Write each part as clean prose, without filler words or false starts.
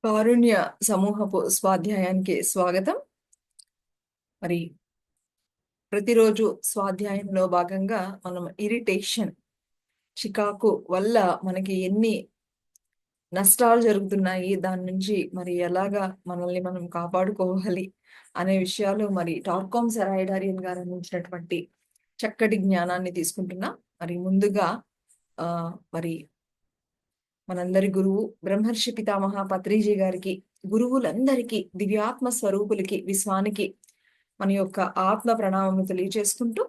కారుణ్య సమూహపు స్వాధ్యాయానికి స్వాగతం. మరి ప్రతిరోజు స్వాధ్యాయంలో భాగంగా మనం ఇరిటేషన్, చికాకు వల్ల మనకి ఎన్ని నష్టాలు జరుగుతున్నాయి, దాని నుంచి మరి ఎలాగా మనల్ని మనం కాపాడుకోవాలి అనే విషయాలు మరి టార్కామ్ సెరాయిడారియన్ గారు అందించినటువంటి చక్కటి జ్ఞానాన్ని తీసుకుంటున్నాం. మరి ముందుగా ఆ మరి మనందరి గురువు బ్రహ్మర్షి పితామహ పత్రిజీ గారికి, గురువులందరికీ, దివ్యాత్మ స్వరూపులకి, విశ్వానికి మన యొక్క ఆత్మ ప్రణామము తెలియజేసుకుంటూ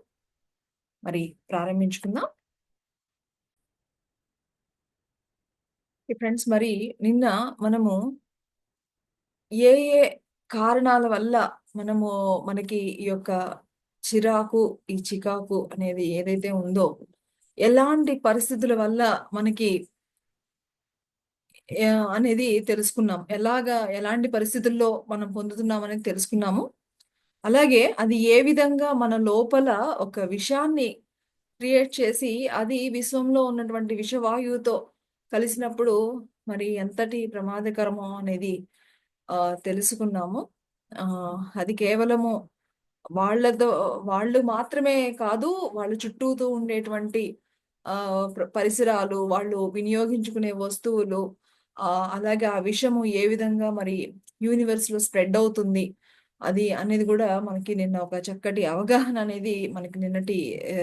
మరి ప్రారంభించుకుందాం. ఫ్రెండ్స్, మరి నిన్న మనము ఏ ఏ కారణాల వల్ల మనకి ఈ యొక్క చిరాకు, ఈ చికాకు అనేది ఏదైతే ఉందో, ఎలాంటి పరిస్థితుల వల్ల మనకి అనేది తెలుసుకున్నాం. ఎలాంటి పరిస్థితుల్లో మనం పొందుతున్నాం అనేది తెలుసుకున్నాము. అలాగే అది ఏ విధంగా మన లోపల ఒక విషాన్ని క్రియేట్ చేసి, అది విశ్వంలో ఉన్నటువంటి విషవాయువుతో కలిసినప్పుడు మరి ఎంతటి ప్రమాదకరమో అనేది తెలుసుకున్నాము. అది కేవలము వాళ్ళతో వాళ్ళు మాత్రమే కాదు, వాళ్ళ చుట్టూతో ఉండేటువంటి పరిసరాలు, వాళ్ళు వినియోగించుకునే వస్తువులు, అలాగే ఆ విషము ఏ విధంగా మరి యూనివర్స్ లో స్ప్రెడ్ అవుతుంది అది అనేది కూడా మనకి నిన్న ఒక చక్కటి అవగాహన అనేది మనకి నిన్నటి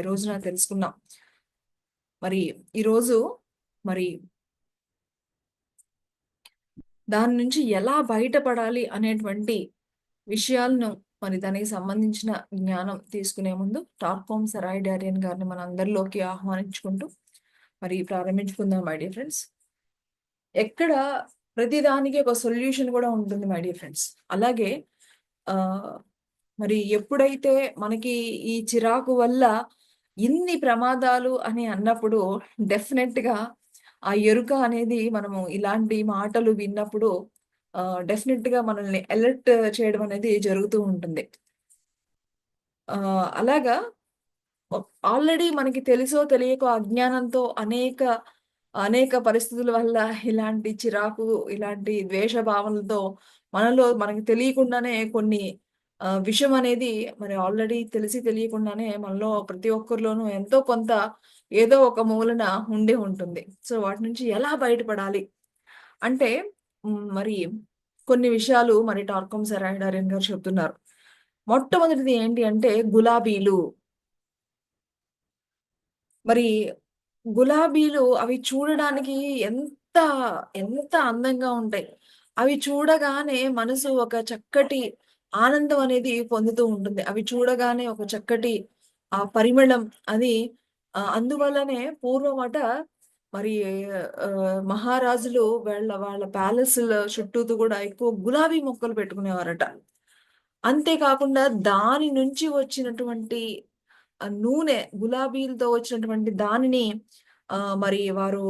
రోజున తెలుసుకున్నాం. మరి ఈరోజు మరి దాని నుంచి ఎలా బయటపడాలి అనేటువంటి విషయాలను, మరి దానికి సంబంధించిన జ్ఞానం తీసుకునే ముందు టార్కామ్ సెరాయిడారియన్ గారిని మన అందరిలోకి ఆహ్వానించుకుంటూ మరి ప్రారంభించుకుందాం. మై డియర్ ఫ్రెండ్స్, ఎక్కడ ప్రతిదానికి ఒక సొల్యూషన్ కూడా ఉంటుంది మై డియర్ ఫ్రెండ్స్. అలాగే ఆ మరి ఎప్పుడైతే మనకి ఈ చిరాకు వల్ల ఇన్ని ప్రమాదాలు అని అన్నప్పుడు, డెఫినెట్ గా ఆ ఎరుక అనేది, మనము ఇలాంటి మాటలు విన్నప్పుడు డెఫినెట్ గా మనల్ని అలర్ట్ చేయడం అనేది జరుగుతూ ఉంటుంది. అలాగా ఆల్రెడీ మనకి తెలుసో తెలియకో అజ్ఞానంతో అనేక అనేక పరిస్థితుల వల్ల ఇలాంటి చిరాకు, ఇలాంటి ద్వేష భావనలతో మనలో మనకి తెలియకుండానే కొన్ని విషయం అనేది మరి ఆల్రెడీ తెలిసి తెలియకుండానే మనలో ప్రతి ఒక్కరిలోనూ ఎంతో కొంత ఏదో ఒక మూలన ఉండే ఉంటుంది. సో వాటి నుంచి ఎలా బయటపడాలి అంటే మరి కొన్ని విషయాలు మరి టార్కామ్ సెరాయిడారియన్ గారు చెప్తున్నారు. మొట్టమొదటిది ఏంటి అంటే గులాబీలు. మరి గులాబీలు అవి చూడడానికి ఎంత ఎంత అందంగా ఉంటాయి. అవి చూడగానే మనసు ఒక చక్కటి ఆనందం అనేది పొందుతూ ఉంటుంది. అవి చూడగానే ఒక చక్కటి పరిమళం అది అందువల్లనే పూర్వమట మరి మహారాజులు వాళ్ళ ప్యాలెస్‌ల చుట్టూతూ కూడా ఎక్కువ గులాబీ మొక్కలు పెట్టుకునేవారట. అంతే కాకుండా దాని నుంచి వచ్చినటువంటి నూనె, గులాబీలతో వచ్చినటువంటి దానిని మరి వారు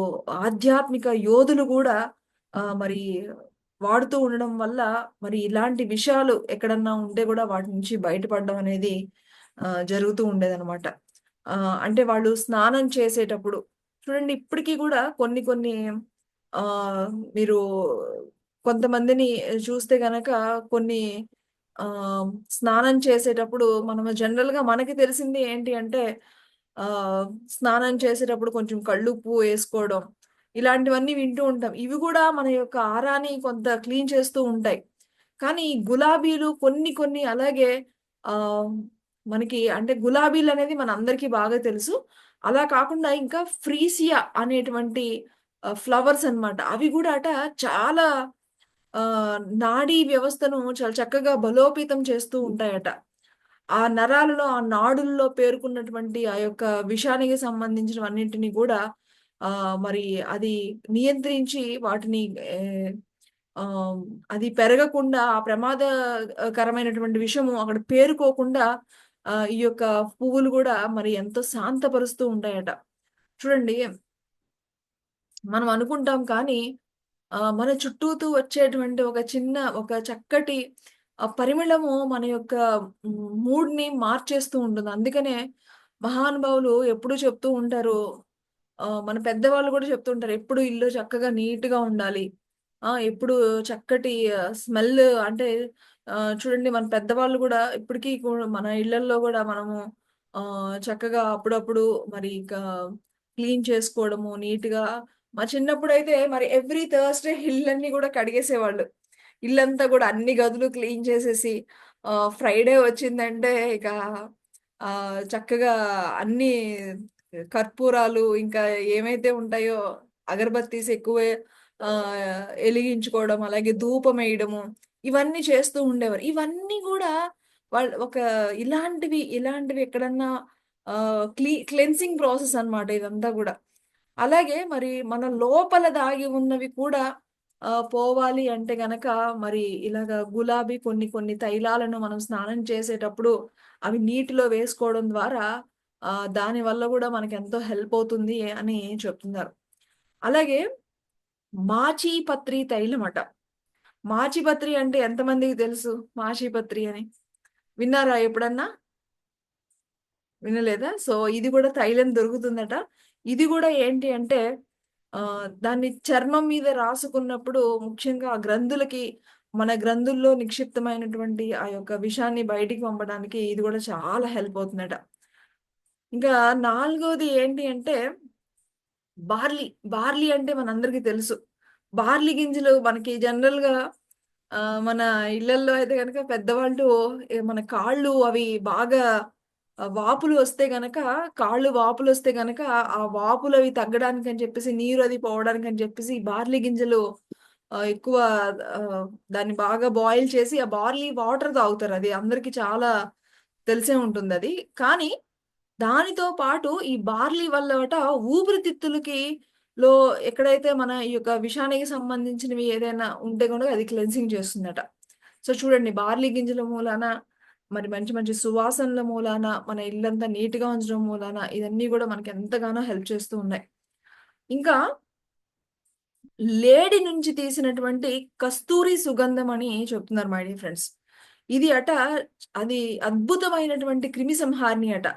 ఆధ్యాత్మిక యోధులు గూడా మరి వాడుతూ ఉండడం వల్ల మరి ఇలాంటి విషయాలు ఎక్కడన్నా ఉంటే గూడా వాటి నుంచి బయటపడడం అనేది జరుగుతూ ఉండేదనమాట. అంటే వాళ్ళు స్నానం చేసేటప్పుడు చూడండి, ఇప్పటికి గూడా కొన్ని కొన్ని మీరు కొంతమందిని చూస్తే గనక కొన్ని ఆహ్, స్నానం చేసేటప్పుడు మనము జనరల్‌గా మనకి తెలిసింది ఏంటి అంటే స్నానం చేసేటప్పుడు కొంచెం కళ్ళుప్పు వేసుకోవడం, ఇలాంటివన్నీ వింటూ ఉంటాం. ఇవి గూడా మన యొక్క ఆరాని కొంత క్లీన్ చేస్తూ ఉంటాయి. కానీ ఈ గులాబీలు కొన్ని కొన్ని అలాగే ఆహ్, మనకి అంటే గులాబీలనేది మనందరికీ బాగా తెలుసు. అలా కాకుండా ఇంకా ఫ్రీసియా అనేటువంటి ఫ్లవర్స్ అన్నమాట. అవి గూడా చాలా నాడీ వ్యవస్థను చాలా చక్కగా బలోపేతం చేస్తూ ఉంటాయట. ఆ నరాలలో, ఆ నాడుల్లో పేరుకున్నటువంటి ఆ యొక్క విషానికి సంబంధించినవన్నింటిని కూడా మరి అది నియంత్రించి వాటిని ఆహ్, ఆహ్, అది పెరగకుండా, ఆ ప్రమాదకరమైనటువంటి విషము అక్కడ పేరుకోకుండా ఈ యొక్క పువ్వులు గూడా మరి ఎంతో శాంతపరుస్తూ ఉంటాయట. చూడండి, మనం అనుకుంటాం కానీ మన చుట్టూతూ వచ్చేటువంటి ఒక చక్కటి పరిమళము మన యొక్క మూడ్‌ని మార్చేస్తూ ఉంటుంది. అందుకనే మహానుభావులు ఎప్పుడూ చెప్తూ ఉంటారు. మన పెద్దవాళ్ళు కూడా చెప్తూ ఉంటారు. ఎప్పుడు ఇల్లు చక్కగా నీట్‌గా ఉండాలి. ఎప్పుడు చక్కటి స్మెల్ అంటే చూడండి మన పెద్దవాళ్ళు గూడా ఇప్పటికి మన ఇళ్లల్లో గూడా మనము చక్కగా అప్పుడప్పుడు మరి క్లీన్ చేసుకోవడము నీట్‌గా మా చిన్నప్పుడైతే మరి ఎవ్రీ థర్స్‌డే ఇళ్ళన్నీ గూడా కడిగేసేవాళ్ళు. ఇల్లంతా గూడా అన్ని గదులు క్లీన్ చేసేసి ఫ్రైడే వచ్చిందంటే ఇక చక్కగా అన్నీ కర్పూరాలు ఇంకా ఏమైతే ఉంటాయో అగరబత్తీస్ ఎక్కువే ఎలిగించుకోవడం, అలాగే ధూపమేయడము, ఇవన్నీ చేస్తూ ఉండేవారు. ఇవన్నీ గూడా వాళ్ళు ఇలాంటివి ఎక్కడన్నా క్లెన్సింగ్ ప్రాసెస్ అన్నమాట ఇదంతా గూడా. అలాగే మరి మన లోపల దాగి ఉన్నవి కూడా పోవాలి అంటే గనక మరి ఇలాగ గులాబీ కొన్ని కొన్ని తైలాలను మనం స్నానం చేసేటప్పుడు అవి నీటిలో వేసుకోవడం ద్వారా దానివల్ల గూడా మనకెంతో హెల్ప్ అవుతుంది అని చెప్తున్నారు. అలాగే మాచీపత్రి తైలమట. మాచిపత్రి అంటే ఎంతమందికి తెలుసు? మాచిపత్రి అని. విన్నారా ఎప్పుడన్నా? వినలేదా? సో, ఇది గూడా తైలం దొరుకుతుందట. ఇది గూడా ఏంటి అంటే దాన్ని చర్మం మీద రాసుకున్నప్పుడు ముఖ్యంగా ఆ గ్రంథులకి మన గ్రంథుల్లో నిక్షిప్తమైనటువంటి ఆ యొక్క విషాన్ని బయటికి పంపడానికి ఇది గూడా చాలా హెల్ప్ అవుతుందట. ఇంకా నాలుగోది ఏంటి అంటే బార్లీ. బార్లీ అంటే మనందరికీ తెలుసు. బార్లీ గింజలు మనకి జనరల్‌గా మన ఇళ్ళల్లో అయితే గనక పెద్దవాళ్ళు మన కాళ్ళు అవి బాగా వాపులు వస్తే గనక కాళ్ళు వాపులొస్తే గనక ఆ వాపులవి తగ్గడానికని చెప్పేసి నీరు అది పోవడానికని చెప్పేసి ఈ బార్లీ గింజలు ఎక్కువ ఆహ్, దాన్ని బాగా బాయిల్ చేసి ఆ బార్లీ వాటర్ తాగుతారు. అది అందరికి చాలా తెలిసే ఉంటుందది. కానీ దానితో పాటు ఈ బార్లీ వల్లట ఊపిరితిత్తులకి లో ఎక్కడైతే మన ఈ యొక్క విషానికి సంబంధించినవి ఏదైనా ఉంటే గనుక అది క్లెన్సింగ్ చేస్తుందట. సో చూడండి బార్లీ గింజల మూలాన మరి మంచి మంచి సువాసనల మూలాన మన ఇల్లంతా నీట్‌గా ఉంచడం మూలాన ఇవన్నీ గూడా మనకి ఎంతగానో హెల్ప్ చేస్తూ ఉన్నాయి. ఇంకా లేడి నుంచి తీసినటువంటి కస్తూరి సుగంధం అని చెప్తున్నారు మై డియర్ ఫ్రెండ్స్. ఇది అది అద్భుతమైనటువంటి క్రిమి సంహారిణి అట.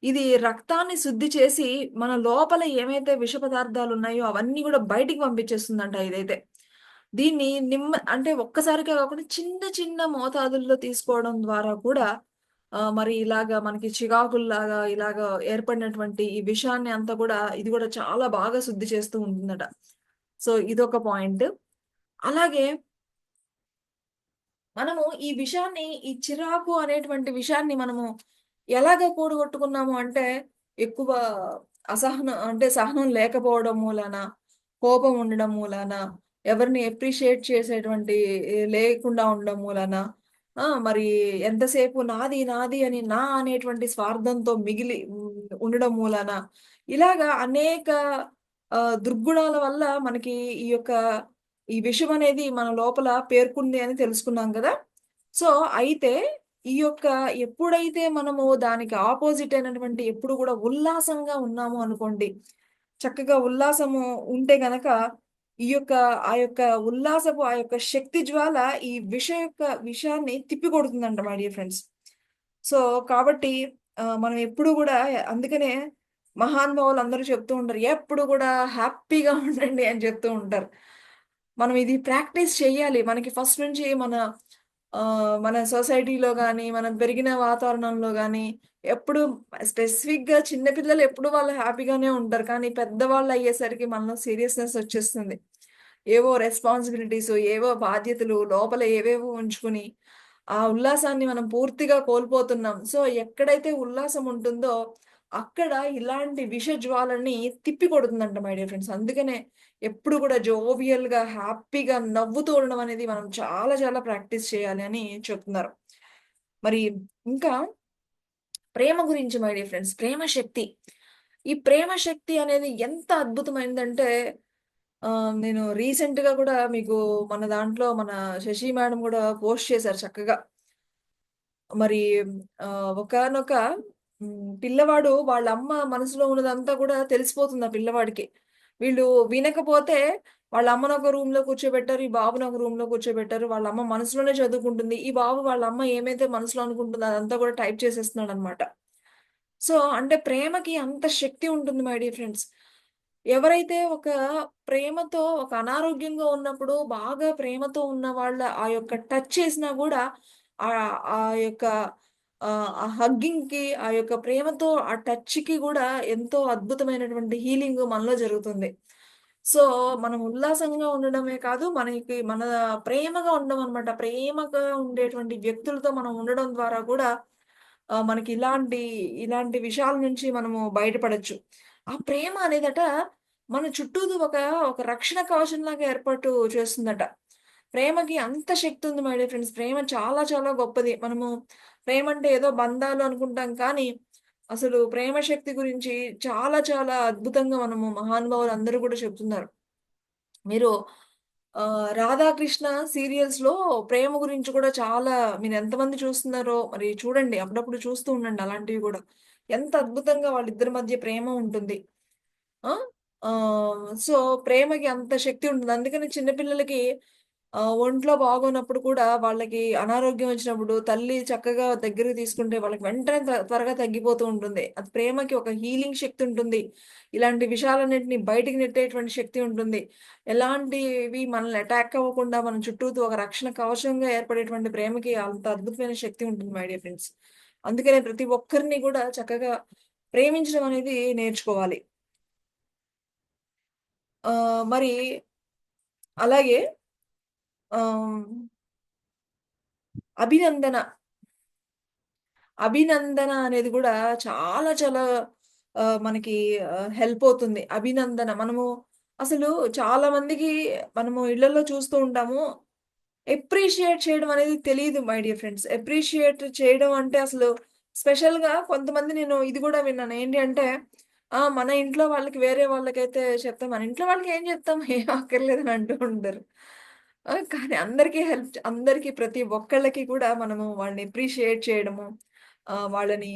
ఇది రక్తాన్ని శుద్ధి చేసి మన లోపల ఏమైతే విష పదార్థాలున్నాయో అవన్నీ గూడా బయటికి పంపించేస్తుందంట ఇదైతే. దీన్ని అంటే ఒక్కసారిగా కాకుండా చిన్న చిన్న మోతాదుల్లో తీసుకోవడం ద్వారా కూడా మరి ఇలాగ మనకి చికాకుల్లాగా ఇలాగ ఏర్పడినటువంటి ఈ విషాన్ని అంతా గూడా ఇది గూడా చాలా బాగా శుద్ధి చేస్తూ ఉంటుందట. సో, ఇదొక పాయింట్. అలాగే మనము ఈ చిరాకు అనేటువంటి విషయాన్ని మనము ఎలాగ కూడగొట్టుకున్నాము అంటే, ఎక్కువ సహనం లేకపోవడం మూలాన, కోపం ఉండడం మూలాన, ఎవరిని అప్రిషియేట్ చేసేటువంటి లేకుండా ఉండడం మూలాన, మరి ఎంతసేపు నాది, నాది అని నా అనేటువంటి స్వార్థంతో ఉండడం మూలాన, ఇలాగా అనేక దుర్గుణాల వల్ల మనకి ఈ యొక్క ఈ విషమనేది మన లోపల పేరుకుంది అని తెలుసుకున్నాం గదా! సో, అయితే ఈ యొక్క ఎప్పుడైతే మనము దానికి అపోజిట్ అయినటువంటి ఎప్పుడు గూడా ఉల్లాసంగా ఉన్నాము అనుకోండి. చక్కగా ఉల్లాసము ఉంటే గనక ఈ యొక్క ఆ యొక్క ఉల్లాసపు ఆ యొక్క శక్తి జ్వాల ఈ విషయాన్ని తిప్పికొడుతుందంట మై డియర్ ఫ్రెండ్స్. సో, కాబట్టి మనం ఎప్పుడు గూడా అందుకనే మహానుభావులందరూ చెప్తూ ఉంటారు. ఎప్పుడు గూడా హ్యాపీగా ఉండండి అని చెప్తూ ఉంటారు. మనం ఇది ప్రాక్టీస్ చెయ్యాలి. మనకి ఫస్ట్ నుంచి మన సొసైటీలో గాని, మనం పెరిగిన వాతావరణంలో గాని, ఎప్పుడు స్పెసిఫిక్‌గా చిన్న పిల్లలు ఎప్పుడు వాళ్ళు హ్యాపీగానే ఉంటారు. కానీ పెద్దవాళ్ళయ్యేసరికి మనలో సీరియస్‌నెస్ ఒచ్చేస్తుంది. ఏవో రెస్పాన్సిబిలిటీసు, ఏవో బాధ్యతలు లోపల ఏవేవో ఉంచుకుని, ఆ ఉల్లాసాన్ని మనం పూర్తిగా కోల్పోతున్నాం. సో, ఎక్కడైతే ఉల్లాసం ఉంటుందో, అక్కడ ఇలాంటి విష జ్వాలని తిప్పికొడుతుందంట మై డియర్ ఫ్రెండ్స్. అందుకనే ఎప్పుడు కూడా జోవియల్‌గా, హ్యాపీగా నవ్వుతూ ఉండడం అనేది మనం చాలా చాలా ప్రాక్టీస్ చేయాలి అని చెప్తున్నారు. మరి ఇంకా ప్రేమ గురించి మై డియర్ ఫ్రెండ్స్. ప్రేమ శక్తి. ఈ ప్రేమ శక్తి అనేది ఎంత అద్భుతమైనదంటే నేను రీసెంట్‌గా కూడా మీకు మన దాంట్లో మన శశి మేడం గూడా పోస్ట్ చేశారు చక్కగా. మరి ఒకానొక పిల్లవాడు వాళ్ళ అమ్మ మనసులో ఉన్నదంతా కూడా తెలిసిపోతుంది ఆ పిల్లవాడికి. వీళ్ళు వినకపోతే వాళ్ళ అమ్మని ఒక రూమ్‌లో కూర్చోబెట్టారు. ఈ బాబుని ఒక రూమ్‌లో కూర్చోబెట్టారు. వాళ్ళ అమ్మ మనసులోనే చదువుకుంటుంది. ఈ బాబు వాళ్ళ అమ్మ ఏమైతే మనసులో అనుకుంటుందో అదంతా కూడా టైప్ చేసేస్తున్నాడనమాట. సో, అంటే ప్రేమకి అంత శక్తి ఉంటుంది మై డియర్ ఫ్రెండ్స్. ఎవరైతే ఒక ప్రేమతో ఒక అనారోగ్యంగా ఉన్నప్పుడు బాగా ప్రేమతో ఉన్న వాళ్ళ ఆ యొక్క టచ్ చేసినా గూడా ఆ యొక్క ఆ హగ్గింగ్‌కి, ఆ యొక్క ప్రేమతో ఆ టచ్‌కి గూడా ఎంతో అద్భుతమైనటువంటి హీలింగ్ మనలో జరుగుతుంది. సో, మనం ఉల్లాసంగా ఉండడమే కాదు, మన ప్రేమగా ఉండడం అన్నమాట. ప్రేమగా ఉండేటువంటి వ్యక్తులతో మనం ఉండడం ద్వారా కూడా మనకి ఇలాంటి విషయాల నుంచి మనము బయటపడొచ్చు. ఆ ప్రేమ అనేదట మన చుట్టూదు ఒక రక్షణ కవచంలాగా ఏర్పాటు చేస్తుందట. ప్రేమకి అంత శక్తి ఉంది మై డియర్ ఫ్రెండ్స్. ప్రేమ చాలా చాలా గొప్పది. మనము ప్రేమంటే ఏదో బంధాలు అనుకుంటాం కానీ, అసలు ప్రేమ శక్తి గురించి చాలా చాలా అద్భుతంగా మనము మహానుభావులందరూ గూడా చెప్తున్నారు. మీరు 'రాధాకృష్ణ' సీరియల్స్‌లో ప్రేమ గురించి కూడా చాలా మీరెంతమంది చూస్తున్నారో మరి చూడండి. అప్పుడప్పుడు చూస్తూ ఉండండి అలాంటివి గూడా. ఎంత అద్భుతంగా వాళ్ళిద్దరి మధ్య ప్రేమ ఉంటుంది. ఆ! సో, ప్రేమకి అంత శక్తి ఉంటుంది. అందుకని చిన్న పిల్లలకి ఒంట్లో బాగోనప్పుడు కూడా వాళ్ళకి అనారోగ్యం వచ్చినప్పుడు తల్లి చక్కగా దగ్గరికి తీసుకుంటే వాళ్ళకి వెంటనే త్వరగా తగ్గిపోతూ ఉంటుంది. అది ప్రేమకి ఒక హీలింగ్ శక్తి ఉంటుంది. ఇలాంటి విషయాలన్నిటిని బయటికి నెట్టేటువంటి శక్తి ఉంటుంది. ఎలాంటివి మనల్ని అటాక్ అవ్వకుండా మన చుట్టూతో ఒక రక్షణ కవచంగా ఏర్పడేటువంటి ప్రేమకి అంత అద్భుతమైన శక్తి ఉంటుంది మై డియర్ ఫ్రెండ్స్. అందుకనే ప్రతి ఒక్కరిని కూడా చక్కగా ప్రేమించడం అనేది నేర్చుకోవాలి. మరి అలాగే ఆహ్, అభినందన, అభినందన అనేది గూడా చాలా చాలా మనకి హెల్ప్ అవుతుంది. అభినందన మనము అసలు చాలా మందికి మనము ఇళ్లలో చూస్తూ ఉంటాము. అప్రిషియేట్ చేయడం అనేది తెలీదు మై డియర్ ఫ్రెండ్స్. అప్రిషియేట్ చేయడం అంటే అసలు స్పెషల్‌గా కొంతమంది నేను ఇది గూడా విన్నాను. ఏంటి అంటే మన ఇంట్లో వాళ్ళకి వేరే వాళ్ళకైతే చెప్తాం. మన ఇంట్లో వాళ్ళకి ఏం చెప్తాం? ఏం అక్కర్లేదని అంటూ ఉంటారు. కానీ అందరికి ప్రతి ఒక్కళ్ళకి కూడా మనము వాళ్ళని అప్రిషియేట్ చేయడము, వాళ్ళని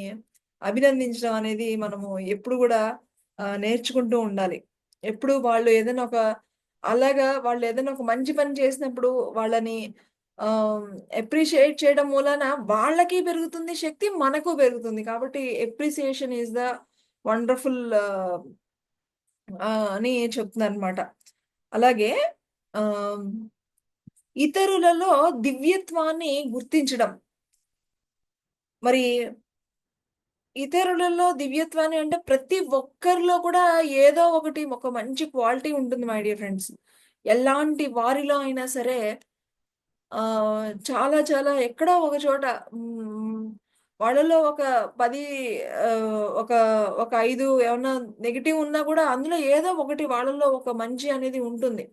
అభినందించడం అనేది మనము ఎప్పుడు గూడా నేర్చుకుంటూ ఉండాలి. ఎప్పుడు వాళ్ళు ఏదైనా ఒక మంచి పని చేసినప్పుడు వాళ్ళని ఆహ్, అప్రిషియేట్ చేయడం మూలాన వాళ్ళకి పెరుగుతుంది శక్తి, మనకు పెరుగుతుంది. కాబట్టి అప్రిసియేషన్ ఈస్ ద వండర్‌ఫుల్ అని చెప్తున్నారనమాట. అలాగే ఆహ్, ఇతరులలో దివ్యత్వాన్ని గుర్తించడం. మరి ఇతరులలో దివ్యత్వాన్ని అంటే ప్రతి ఒక్కరిలో కూడా ఏదో ఒకటి ఒక మంచి క్వాలిటీ ఉంటుంది మై డియర్ ఫ్రెండ్స్. ఎలాంటి వారిలో అయినా సరే చాలా చాలా ఎక్కడో ఒక చోట హ్మ్. వాళ్ళలో ఒక 10 ఒక ఒక 5 ఏమన్నా నెగెటివ్ ఉన్నా గూడా అందులో ఏదో ఒకటి వాళ్ళలో ఒక మంచి అనేది ఉంటుంది.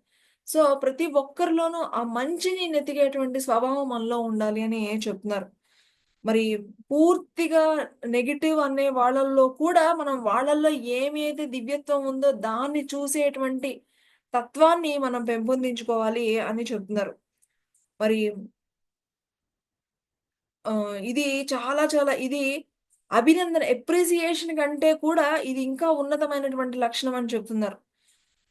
సో, ప్రతి ఒక్కరిలోనూ ఆ మంచిని వెతికేటువంటి స్వభావం మనలో ఉండాలి అని చెప్తున్నారు. మరి పూర్తిగా నెగెటివ్ అనే వాళ్ళల్లో కూడా మనం వాళ్ళల్లో ఏమైతే దివ్యత్వం ఉందో దాన్ని చూసేటువంటి తత్వాన్ని మనం పెంపొందించుకోవాలి అని చెప్తున్నారు. మరి ఇది చాలా చాలా ఇది అప్రిసియేషన్ కంటే కూడా ఇది ఇంకా ఉన్నతమైనటువంటి లక్షణం అని చెప్తున్నారు.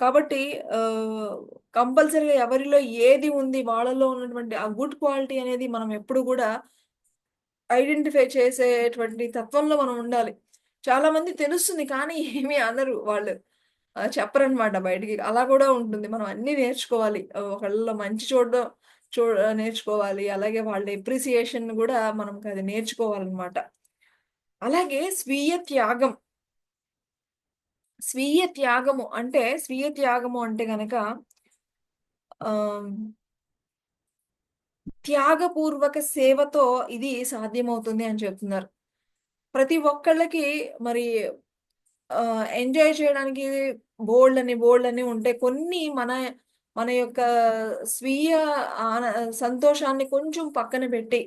కాబట్టి ఆహ్, కంపల్సరీగా ఎవరిలో ఏది ఉంది వాళ్ళలో ఉన్నటువంటి ఆ గుడ్ క్వాలిటీ అనేది మనం ఎప్పుడు గూడా ఐడెంటిఫై చేసేటువంటి తత్వంలో మనం ఉండాలి. చాలామంది తెలుస్తుంది కానీ ఏమి అనరు వాళ్ళు. చెప్పరనమాట బయటికి. అలా గూడా ఉంటుంది. మనం అన్నీ నేర్చుకోవాలి. ఒకళ్ళలో మంచి చూడడం నేర్చుకోవాలి. అలాగే వాళ్ళ అప్రిసియేషన్ గూడా మనకది నేర్చుకోవాలనమాట. అలాగే స్వీయ త్యాగము అంటే గనక ఆహ్, త్యాగపూర్వక సేవతో ఇది సాధ్యమవుతుంది అని చెప్తున్నారు. ప్రతి ఒక్కళ్ళకి మరి ఎంజాయ్ చేయడానికి బోలెడన్ని ఉంటాయి. కొన్ని మన యొక్క స్వీయ ఆన సంతోషాన్ని కొంచెం పక్కన పెట్టి,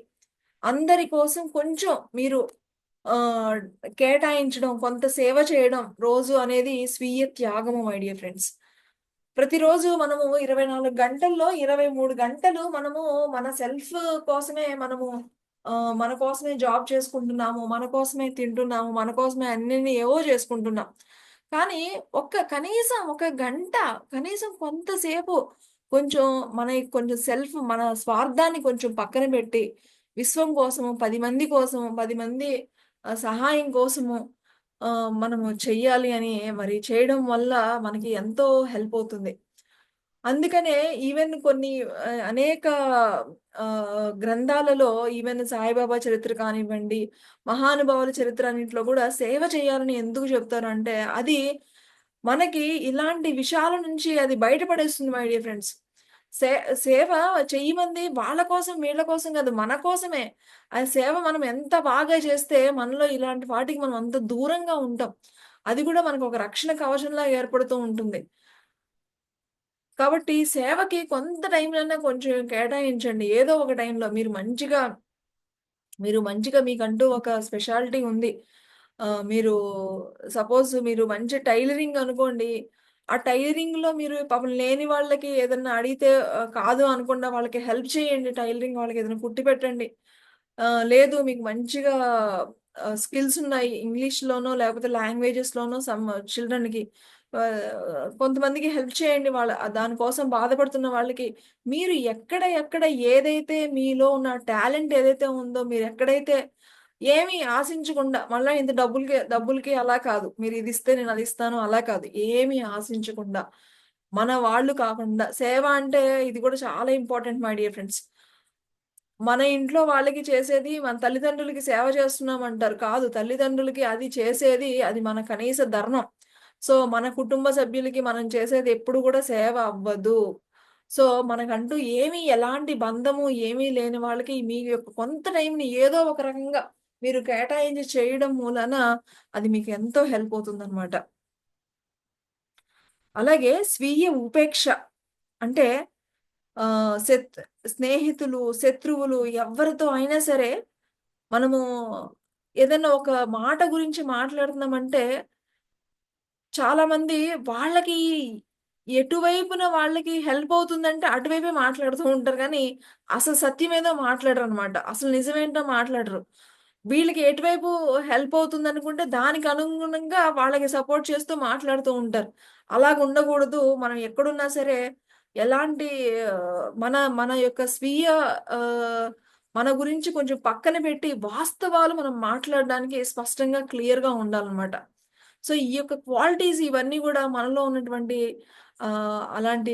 అందరి కోసం కొంచెం మీరు ఆహ్, కేటాయించడం, కొంత సేవ చేయడం రోజు అనేది స్వీయ త్యాగము మై డియర్ ఫ్రెండ్స్. ప్రతిరోజు మనము 24 గంటల్లో 23 గంటలు మనము మన సెల్ఫ్ కోసమే మన కోసమే జాబ్ చేసుకుంటున్నాము. మన కోసమే తింటున్నాము. మన కోసమే అన్నిని ఏవో చేసుకుంటున్నాం. కానీ కనీసం ఒక గంట కనీసం కొంతసేపు కొంచెం కొంచెం మన స్వార్థాన్ని కొంచెం పక్కన పెట్టి విశ్వం కోసము, 10 మంది కోసము, 10 మంది సహాయం కోసము మనము చెయ్యాలి అని మరి చేయడం వల్ల మనకి ఎంతో హెల్ప్ అవుతుంది. అందుకనే ఈవెన్ కొన్ని అనేక గ్రంథాలలో ఈవెన్ సాయిబాబా చరిత్ర కానివ్వండి, మహానుభావుల చరిత్ర అన్నిట్లో గూడా సేవ చేయాలని ఎందుకు చెప్తారంటే, అది మనకి ఇలాంటి విషయాల నుంచి అది బయటపడేస్తుంది మై డియర్ ఫ్రెండ్స్. సే సేవ చెయ్యమంది వాళ్ళ కోసం, వీళ్ళ కోసం కాదు మన కోసమే. ఆ సేవ మనం ఎంత బాగా చేస్తే మనలో ఇలాంటి వాటికి మనం అంత దూరంగా ఉంటాం. అది కూడా మనకు ఒక రక్షణ కవచంలాగా ఏర్పడుతూ ఉంటుంది. కాబట్టి సేవకి కొంత టైంలన్నా కొంచెం కేటాయించండి. ఏదో ఒక టైంలో మీరు మంచిగా మీకంటూ ఒక స్పెషాలిటీ ఉంది. మీరు సపోజ్ మీరు మంచి టైలరింగ్ అనుకోండి. ఆ టైలరింగ్‌లో మీరు పాపం లేని వాళ్ళకి ఏదన్నా అడిగితే కాదు అనకుండా వాళ్ళకి హెల్ప్ చేయండి. టైలరింగ్ వాళ్ళకి ఏదైనా కుట్టి పెట్టండి. లేదు మీకు మంచిగా స్కిల్స్ ఉన్నాయి. ఇంగ్లీష్‌లోనో లేకపోతే లాంగ్వేజెస్‌లోనో సమ్ చిల్డ్రన్‌కి కొంతమందికి హెల్ప్ చేయండి. దాని కోసం బాధపడుతున్న వాళ్ళకి మీరు ఎక్కడ ఏదైతే మీలో ఉన్న టాలెంట్ ఏదైతే ఉందో మీరెక్కడైతే ఏమి ఆశించకుండా మళ్ళా ఇంత డబ్బులకి అలా కాదు. మీరు ఇదిస్తే నేను అదిస్తాను అలా కాదు. ఏమి ఆశించకుండా మన వాళ్ళు కాకుండా సేవ అంటే ఇది కూడా చాలా ఇంపార్టెంట్ మై డియర్ ఫ్రెండ్స్. మన ఇంట్లో వాళ్ళకి చేసేది మన తల్లిదండ్రులకి సేవ చేస్తున్నామంటారు. కాదు తల్లిదండ్రులకి అది చేసేది అది మన కనీస ధర్మం. సో, మన కుటుంబ సభ్యులకి మనం చేసేది ఎప్పుడు కూడా సేవ అవ్వదు. సో, మనకంటూ ఎలాంటి బంధము ఏమీ లేని వాళ్ళకి మీ యొక్క కొంత టైంని ఏదో ఒక రకంగా మీరు కేటాయించి చేయడం మూలాన అది మీకు ఎంతో హెల్ప్ అవుతుందనమాట. అలాగే స్వీయ ఉపేక్ష అంటే ఆహ్, స్నేహితులు, శత్రువులు ఎవ్వరితో అయినా సరే మనము ఏదన్నా ఒక మాట గురించి మాట్లాడుతున్నామంటే చాలామంది వాళ్ళకి ఎటువైపున వాళ్ళకి హెల్ప్ అవుతుందంటే అటువైపే మాట్లాడుతూ ఉంటారు గానీ, అసలు సత్యమేదో మాట్లాడరనమాట. అసలు నిజమేంటో మాట్లాడరు. వీళ్ళకి ఎటువైపు హెల్ప్ అవుతుందనుకుంటే దానికి అనుగుణంగా వాళ్ళకి సపోర్ట్ చేస్తూ మాట్లాడుతూ ఉంటారు. అలాగుండకూడదు. మనం ఎక్కడున్నా సరే ఎలాంటి మన మన యొక్క స్వీయ ఆహ్, మన గురించి కొంచెం పక్కన పెట్టి వాస్తవాలు మనం మాట్లాడడానికి స్పష్టంగా క్లియర్‌గా ఉండాలనమాట. సో, ఈ యొక్క క్వాలిటీస్ ఇవన్నీ గూడా మనలో ఉన్నటువంటి అలాంటి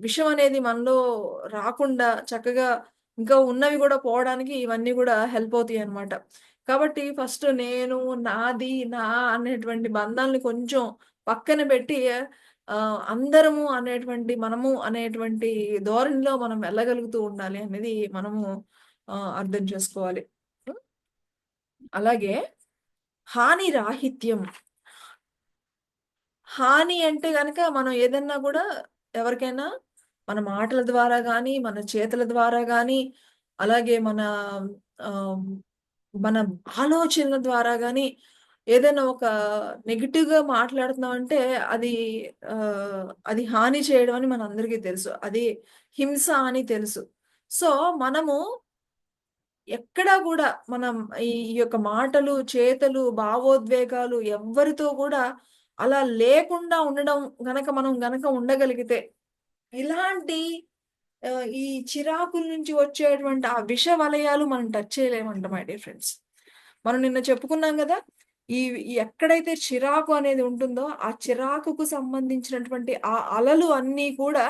విషం అనేది మనలో రాకుండా చక్కగా ఇంకా ఉన్నవి గూడా పోవడానికి ఇవన్నీ గూడా హెల్ప్ అవుతాయన్నమాట. కాబట్టి ఫస్ట్ నేను, నాది, నా అనేటువంటి బంధాలను కొంచెం పక్కన పెట్టి అందరము అనేటువంటి మనము అనేటువంటి ధోరణిలో మనం వెళ్ళగలుగుతూ ఉండాలి అనేది మనము అర్థం చేసుకోవాలి. హ్మ్. అలాగే హాని రాహిత్యం. హాని అంటే గనక మనం ఏదన్నా గూడా ఎవరికైనా మన మాటల ద్వారా గానీ, మన చేతుల ద్వారా గానీ, అలాగే ఆహ్, మన ఆలోచనల ద్వారా గానీ, ఏదైనా ఒక నెగెటివ్‌గా మాట్లాడుతున్నామంటే అది అది హాని చేయడం అని మనందరికీ తెలుసు. అది హింస అని తెలుసు. సో, మనము ఎక్కడా గూడా మనం ఈ యొక్క మాటలు, చేతలు, భావోద్వేగాలు ఎవ్వరితో గూడా అలా లేకుండా ఉండడం మనం గనక ఉండగలిగితే, ఇలాంటి ఈ చిరాకుల నుంచి వచ్చేటువంటి ఆ విష వలయాలు మనం టచ్ చేయలేమంట మై డియర్ ఫ్రెండ్స్. మనం నిన్న చెప్పుకున్నాం గదా! ఈ ఈ ఎక్కడైతే చిరాకు అనేది ఉంటుందో, ఆ చిరాకుకు సంబంధించినటువంటి ఆ అలలు అన్నీ కూడా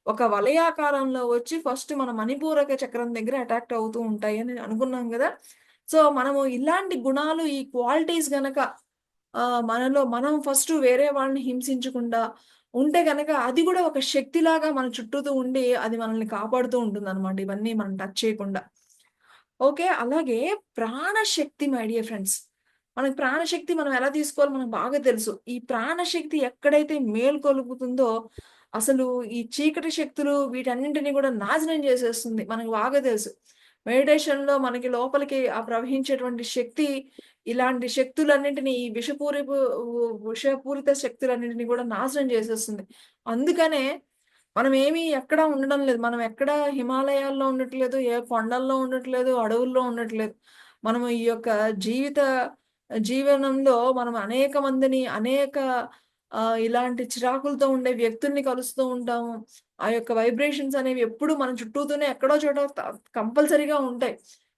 ఒక వలయాకారంలో వచ్చి ఫస్ట్ మన మణిపూరక చక్రం దగ్గర అటాక్ట్ అవుతూ ఉంటాయని అనుకున్నాం గదా! సో, మనము ఇలాంటి గుణాలు, ఈ క్వాలిటీస్ గనక మనలో మనం ఫస్ట్ వేరే వాళ్ళని హింసించకుండా ఉంటే గనక అది గూడా ఒక శక్తిలాగా మన చుట్టూతో ఉండి అది మనల్ని కాపాడుతూ ఉంటుందనమాట. ఇవన్నీ మనం టచ్ చేయకుండా. ఓకే. అలాగే ప్రాణశక్తి మై డియర్ ఫ్రెండ్స్. మనకి ప్రాణశక్తి మనం ఎలా తీసుకోవాలో మనకు బాగా తెలుసు. ఈ ప్రాణశక్తి ఎక్కడైతే మేల్కొలుపుతుందో, అసలు ఈ చీకటి శక్తులు వీటన్నింటిని గూడా నాశనం చేసేస్తుంది. మనకు బాగా తెలుసు. మెడిటేషన్‌లో మనకి లోపలికి ప్రవహించేటువంటి శక్తి, ఇలాంటి శక్తులన్నింటిని ఈ విషపూరిత శక్తులన్నింటిని గూడా నాశనం చేసేస్తుంది. అందుకనే మనమేమి ఎక్కడ ఉండడం లేదు. మనం ఎక్కడ హిమాలయాల్లో ఉండట్లేదు, ఏ కొండల్లో ఉండట్లేదు, అడవుల్లో ఉండట్లేదు. మనము ఈ యొక్క జీవిత జీవనంలో మనం అనేక మందిని, అనేక ఇలాంటి చిరాకులతో ఉండే వ్యక్తుల్ని కలుస్తూ ఉంటాము. ఆ యొక్క వైబ్రేషన్స్ అనేవి ఎప్పుడు మన చుట్టూతోనే ఎక్కడో చోట కంపల్సరీగా ఉంటాయి.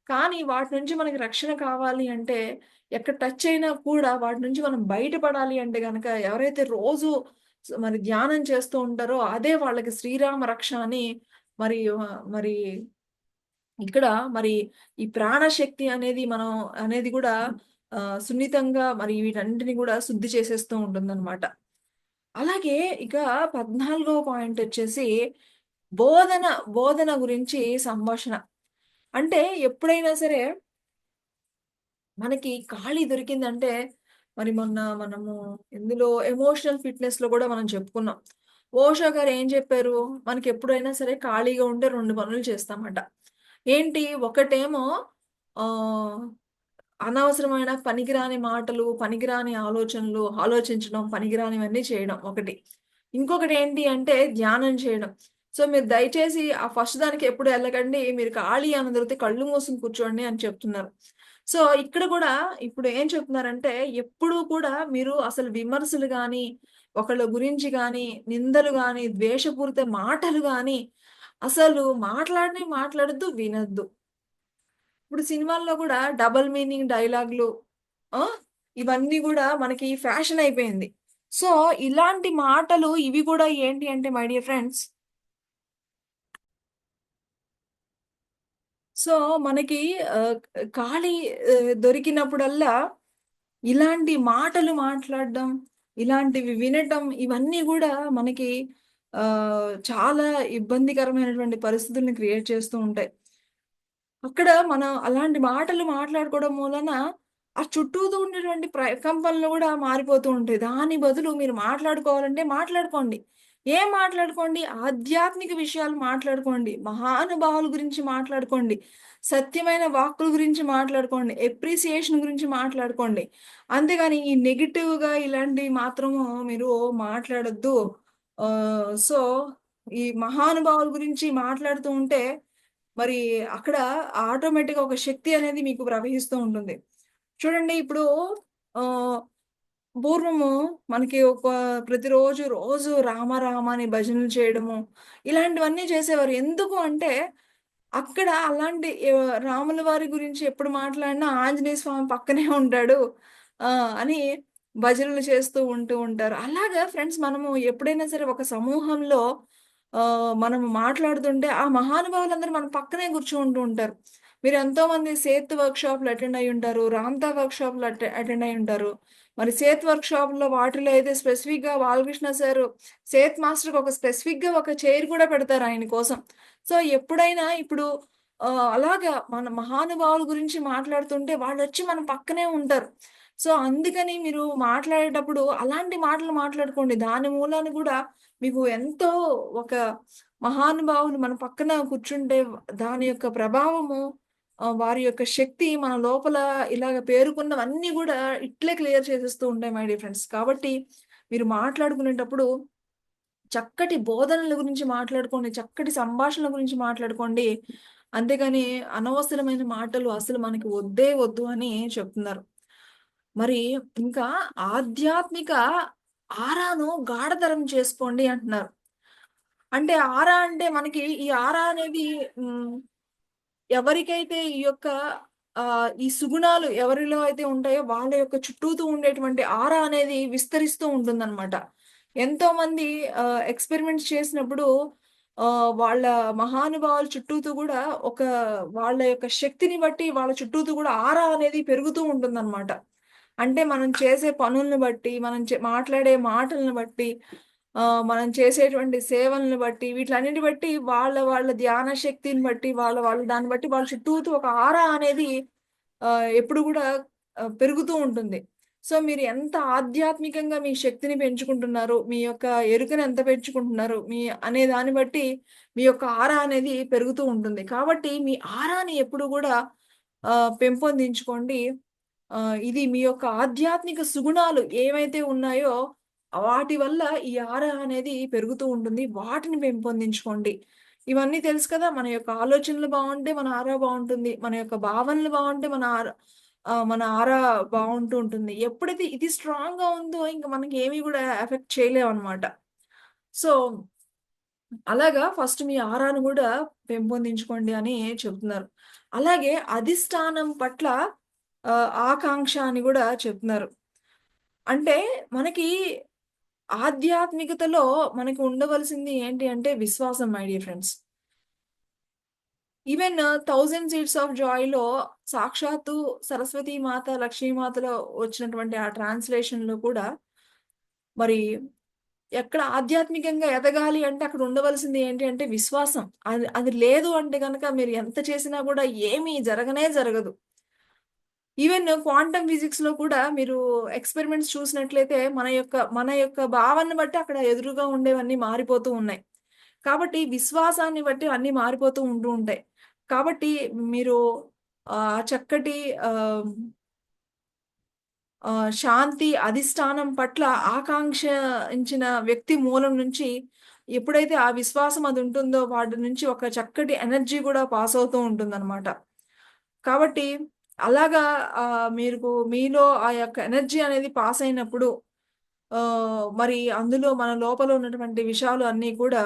కానీ వాటి నుంచి మనకి రక్షణ కావాలి అంటే ఎక్కడ టచ్ అయినా కూడా వాటి నుంచి మనం బయటపడాలి అంటే గనక ఎవరైతే రోజు మరి ధ్యానం చేస్తూ ఉంటారో అదే వాళ్ళకి శ్రీరామ రక్ష అని మరి మరి ఇక్కడ మరి ఈ ప్రాణశక్తి అనేది మనం అనేది కూడా సున్నితంగా మరి వీటన్నిటిని కూడా శుద్ధి చేసేస్తూ ఉంటుందన్నమాట. అలాగే ఇక 14వ పాయింట్ వచ్చేసి బోధన, బోధన గురించి సంభాషణ. అంటే ఎప్పుడైనా సరే మనకి ఖాళీ దొరికిందంటే మరి మొన్న మనము ఇందులో ఎమోషనల్ ఫిట్‌నెస్‌లో గూడా మనం చెప్పుకున్నాం. ఓషో గారు ఏం చెప్పారు? మనకెప్పుడైనా సరే ఖాళీగా ఉంటే 2 పనులు చేస్తామట. ఏంటి? ఒకటేమో ఆహ్, అనవసరమైన పనికిరాని మాటలు, పనికిరాని ఆలోచనలు ఆలోచించడం, పనికిరానివన్నీ చేయడం ఒకటి. ఇంకొకటేంటి అంటే ధ్యానం చేయడం. సో, మీరు దయచేసి ఆ ఫస్ట్ దానికి ఎప్పుడు ఎళ్ళకండి. మీరు ఖాళీ అని దొరికితే కళ్ళు మూసుకొని కూర్చోండి అని చెప్తున్నారు. సో, ఇక్కడ కూడా ఇప్పుడు ఏం చెప్తున్నారంటే, ఎప్పుడూ కూడా మీరు అసలు విమర్శలు గాని, ఒకళ్ళ గురించి గాని, నిందలు గాని, ద్వేషపూరిత మాటలు గాని, అసలు మాట్లాడనే మాట్లాడొద్దు, వినొద్దు. ఇప్పుడు సినిమాల్లో గూడా డబుల్ మీనింగ్ డైలాగ్‌లు ఆ! ఇవన్నీ గూడా మనకి ఫ్యాషన్ అయిపోయింది. సో, ఇలాంటి మాటలు ఇవి కూడా ఏంటి అంటే మై డియర్ ఫ్రెండ్స్, సో, మనకి ఆహ్, ఖాళీ దొరికినప్పుడల్లా ఇలాంటి మాటలు మాట్లాడడం, ఇలాంటివి వినటం ఇవన్నీ గూడా మనకి చాలా ఇబ్బందికరమైనటువంటి పరిస్థితుల్ని క్రియేట్ చేస్తూ ఉంటాయి. అక్కడ మనం అలాంటి మాటలు మాట్లాడుకోవడం మూలన, ఆ చుట్టూతో ఉండేటువంటి ప్రకంపనలు గూడా మారిపోతూ ఉంటాయి. దాని బదులు మీరు మాట్లాడుకోవాలంటే మాట్లాడుకోండి. ఏం మాట్లాడుకోండి? ఆధ్యాత్మిక విషయాలు మాట్లాడుకోండి. మహానుభావుల గురించి మాట్లాడుకోండి. సత్యమైన వాక్కుల గురించి మాట్లాడుకోండి. ఎప్రిసియేషన్ గురించి మాట్లాడుకోండి. అంతేగాని ఈ నెగెటివ్‌గా ఇలాంటివి మాత్రము మీరు మాట్లాడొద్దు. సో, ఈ మహానుభావుల గురించి మాట్లాడుతూ ఉంటే మరి అక్కడ ఆటోమేటిక్‌గా ఒక శక్తి అనేది మీకు ప్రవహిస్తూ ఉంటుంది. చూడండి ఇప్పుడు ఆహ్, పూర్వము మనకి ఒక ప్రతిరోజు రోజు రామ రామ అని భజనలు చేయడము, ఇలాంటివన్నీ చేసేవారు. ఎందుకు అంటే అక్కడ అలాంటి రాముల వారి గురించి ఎప్పుడు మాట్లాడినా ఆంజనేయ స్వామి పక్కనే ఉంటాడు. అని భజనలు చేస్తూ ఉంటూ ఉంటారు. అలాగా ఫ్రెండ్స్ మనము ఎప్పుడైనా సరే ఒక సమూహంలో మనము మాట్లాడుతుంటే ఆ మహానుభావులందరూ మన పక్కనే కూర్చుంటూ ఉంటారు. మీరు ఎంతోమంది సేత్ వర్క్‌షాప్‌లు అటెండ్ అయ్యుంటారు. రామ్‌తా వర్క్‌షాప్‌లు అటెండ్ అయ్యుంటారు. మరి సేత్ వర్క్‌షాప్‌లో వాటిలో అయితే స్పెసిఫిక్‌గా బాలకృష్ణ సారు సేత్ మాస్టర్‌కి ఒక స్పెసిఫిక్‌గా ఒక చైర్ కూడా పెడతారు ఆయన కోసం. సో, ఎప్పుడైనా ఇప్పుడు అలాగా మన మహానుభావుల గురించి మాట్లాడుతుంటే వాళ్ళొచ్చి మన పక్కనే ఉంటారు. సో, అందుకని మీరు మాట్లాడేటప్పుడు అలాంటి మాటలు మాట్లాడుకోండి. దాని మూలాన గూడా మీకు ఎంతో ఒక మహానుభావులు మన పక్కన కూర్చుంటే దాని యొక్క ప్రభావము వారి యొక్క శక్తి మన లోపల ఇలాగ పేరుకున్నవన్నీ గూడా ఇట్లే క్లియర్ చేసేస్తూ ఉంటాయి మై డియర్ ఫ్రెండ్స్. కాబట్టి మీరు మాట్లాడుకునేటప్పుడు చక్కటి బోధనల గురించి మాట్లాడుకోండి. చక్కటి సంభాషణల గురించి మాట్లాడుకోండి. అంతేగాని అనవసరమైన మాటలు అసలు మనకి వద్దే వద్దు అని చెప్తున్నారు. మరి ఇంకా ఆధ్యాత్మిక ఆరాను గాఢతరం చేసుకోండి అంటున్నారు. అంటే ఆరా అంటే మనకి ఈ ఆరా అనేది హ్మ్. ఎవరికైతే ఈ యొక్క ఈ సుగుణాలు ఎవరిలో అయితే ఉంటాయో వాళ్ళ యొక్క చుట్టూతూ ఉండేటువంటి ఆరా అనేది విస్తరిస్తూ ఉంటుందనమాట. ఎంతోమంది ఎక్స్‌పెరిమెంట్స్ చేసినప్పుడు వాళ్ళ మహానుభావుల చుట్టూతూ గూడా ఒక వాళ్ళ యొక్క శక్తిని బట్టి వాళ్ళ చుట్టూతూ గూడా ఆరా అనేది పెరుగుతూ ఉంటుందనమాట. అంటే మనం చేసే పనులను బట్టి, మనం మాట్లాడే మాటలను బట్టి, మనం చేసేటువంటి సేవలను బట్టి, వీటిలన్నిటిని బట్టి వాళ్ళ ధ్యాన శక్తిని బట్టి, వాళ్ళ దాన్ని బట్టి వాళ్ళ చుట్టూతో ఒక ఆరా అనేది ఎప్పుడు గూడా పెరుగుతూ ఉంటుంది. సో, మీరు ఎంత ఆధ్యాత్మికంగా మీ శక్తిని పెంచుకుంటున్నారు, మీ యొక్క ఎరుకను ఎంత పెంచుకుంటున్నారు, అనే దాన్ని బట్టి మీ యొక్క ఆరా అనేది పెరుగుతూ ఉంటుంది. కాబట్టి మీ ఆరాని ఎప్పుడు గూడా పెంపొందించుకోండి. ఇది మీ యొక్క ఆధ్యాత్మిక సుగుణాలు ఏవైతే ఉన్నాయో, వాటి వల్ల ఈ ఆరా అనేది పెరుగుతూ ఉంటుంది. వాటిని పెంపొందించుకోండి. ఇవన్నీ తెలుసు కదా! మన యొక్క ఆలోచనలు బావుంటే మన ఆరా బావుంటుంది. మన యొక్క భావనలు బావుంటే మన ఆరా బావుంటూ ఉంటుంది. ఎప్పుడైతే ఇది స్ట్రాంగ్‌గా ఉందో ఇంక మనకేమి గూడా ఎఫెక్ట్ చేయలేమనమాట. సో, అలాగా ఫస్ట్ మీ ఆరాను గూడా పెంపొందించుకోండి అని చెప్తున్నారు. అలాగే అధిష్టానం పట్ల ఆకాంక్ష అని గూడా చెప్తున్నారు. అంటే మనకి ఆధ్యాత్మికతలో మనకి ఉండవలసింది ఏంటి అంటే విశ్వాసం my dear friends. Even 'thousand seeds of జాయ్‌లో' సాక్షాత్తు సరస్వతి మాత, లక్ష్మీ మాతలో వచ్చినటువంటి ఆ ట్రాన్స్‌లేషన్‌లో కూడా మరి ఎక్కడ ఆధ్యాత్మికంగా ఎదగాలి అంటే అక్కడ ఉండవలసింది ఏంటి అంటే విశ్వాసం. అది అది లేదు అంటే గనక మీరు ఎంత చేసినా గూడా ఏమీ జరగనే జరగదు. ఈవెన్ క్వాంటమ్ ఫిజిక్స్‌లో కూడా మీరు ఎక్స్‌పెరిమెంట్స్ చూసినట్లయితే మన యొక్క భావనను బట్టి అక్కడ ఎదురుగా ఉండేవన్నీ మారిపోతూ ఉన్నాయి. కాబట్టి విశ్వాసాన్ని బట్టి అన్నీ మారిపోతూ ఉంటూ ఉంటాయి. కాబట్టి మీరు చక్కటి ఆహ్, శాంతి అధిష్టానం పట్ల ఆకాంక్షించిన వ్యక్తి మూలం నుంచి ఎప్పుడైతే ఆ విశ్వాసం అది ఉంటుందో వాటి నుంచి ఒక చక్కటి ఎనర్జీ గూడా పాస్ అవుతూ ఉంటుందనమాట. కాబట్టి అలాగా మీకు మీలో ఆ యొక్క ఎనర్జీ అనేది పాస్ అయినప్పుడు మరి అందులో మన లోపల ఉన్నటువంటి విషయాలు అన్నీ కూడా